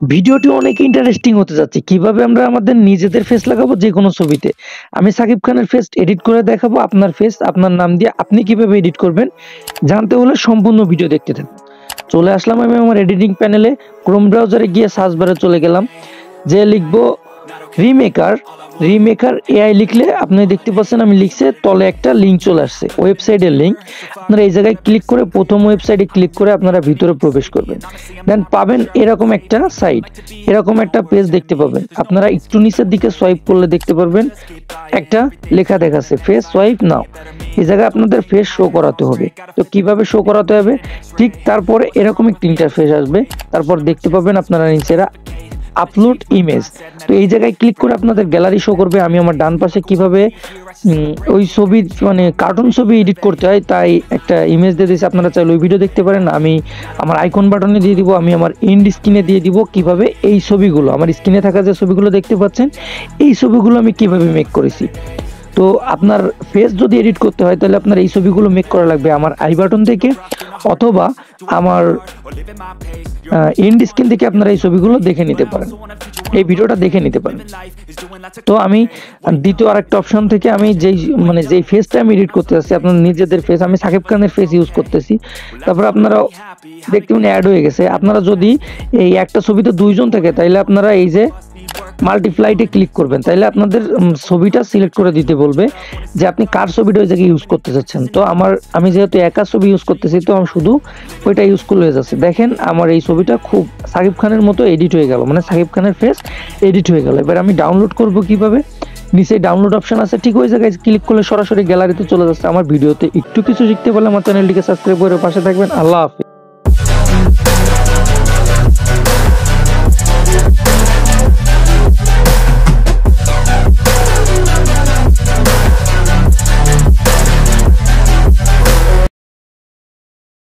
ভিডিওটি অনেক ইন্টারেস্টিং হতে যাচ্ছে। কিভাবে আমরা আমাদের নিজেদের ফেস লাগাবো যেকোনো ছবিতে। আমি সাকিব খানের ফেস এডিট করে দেখাবো, আপনার ফেস আপনার নাম দিয়ে আপনি কিভাবে এডিট করবেন জানতে হলে সম্পূর্ণ ভিডিও দেখতে থাকুন। চলে আসলাম আমি আমার এডিটিং প্যানেলে, ক্রোম ব্রাউজারে গিয়ে সার্চ বারে চলে গেলাম, যে লিখবো রিমেকার। রিমেকার এআই লিখলে আপনি দেখতে পাচ্ছেন আমি লিখছে তলে একটা লিঙ্ক চলে আসছে, ওয়েবসাইটের লিঙ্ক। আপনারা এই জায়গায় ক্লিক করে প্রথম ওয়েবসাইটে ক্লিক করে আপনারা ভিতরে প্রবেশ করবেন। দেন পাবেন এরকম একটা সাইট, এরকম একটা পেজ দেখতে পাবেন। আপনারা একটু নিচের দিকে সোয়াইপ করলে দেখতে পারবেন একটা লেখা দেখাচ্ছে ফেস সোয়াইপ নাও। এই জায়গায় আপনাদের ফেস শো করাতে হবে। তো কিভাবে শো করাতে হবে, ঠিক তারপরে এরকম একটা ইন্টারফেস আসবে। তারপর দেখতে পাবেন আপনারা নিচেরা আপলোড ইমেজ। তো এই জায়গায় ক্লিক করে আপনাদের গ্যালারি শো করবে। আমি আমার ডান পাশে কিভাবে ওই ছবি মানে কার্টুন ছবি এডিট করতে হয় তাই একটা ইমেজ দিয়ে দিয়েছি, আপনারা চাইলে ওই ভিডিও দেখতে পারেন। আমি আমার আইকন বাটনে দিয়ে দিব, আমি আমার এন্ড স্ক্রিনে দিয়ে দিব কিভাবে এই ছবিগুলো, আমার স্ক্রিনে থাকা যে ছবিগুলো দেখতে পাচ্ছেন এই ছবিগুলো আমি কিভাবে মেক করেছি। তো আপনার ফেস যদি এডিট করতে হয় তাহলে আপনার এই ছবিগুলো মেক করা লাগবে আমার আই বাটন থেকে, অথবা আমার এন্ড স্ক্রিন থেকে আপনারা এই ছবিগুলো দেখে নিতে পারেন, এই ভিডিওটা দেখে নিতে পারেন। তো আমি দ্বিতীয় আরেকটা অপশন থেকে আমি যেই ফেসটা আমি এডিট করতে যাচ্ছি আপনার নিজেদের ফেস, আমি সাকিব খানের ফেস ইউজ করতেছি। তারপর আপনারা দেখতে অ্যাড হয়ে গেছে। আপনারা যদি এই একটা ছবিতে দুইজন থাকে তাইলে আপনারা এই যে মাল্টিপ্লাইটে ক্লিক করবেন, তাইলে আপনাদের ছবিটা সিলেক্ট করে দিতে বলবে যে আপনি কার ছবিটা ওই জায়গায় ইউজ করতে চাচ্ছেন। তো আমি যেহেতু একা ছবি ইউজ করতেছি তো আমি শুধু ওইটা ইউজ করলে হয়ে যাচ্ছে। দেখেন আমার এই ছবিটা খুব সাকিব খানের মতো এডিট হয়ে গেল, মানে সাকিব খানের ফেস এডিট হয়ে গেল। এবার আমি ডাউনলোড করব কিভাবে, নিচে ডাউনলোড অপশন আছে, ঠিক ওই জায়গায় ক্লিক করলে সরাসরি গ্যালারিতে চলে যাচ্ছে। আমার ভিডিওতে একটু কিছু শিখতে পারলে আমার চ্যানেলটিকে সাবস্ক্রাইব করে পাশে থাকবেন। আল্লাহ হাফেজ।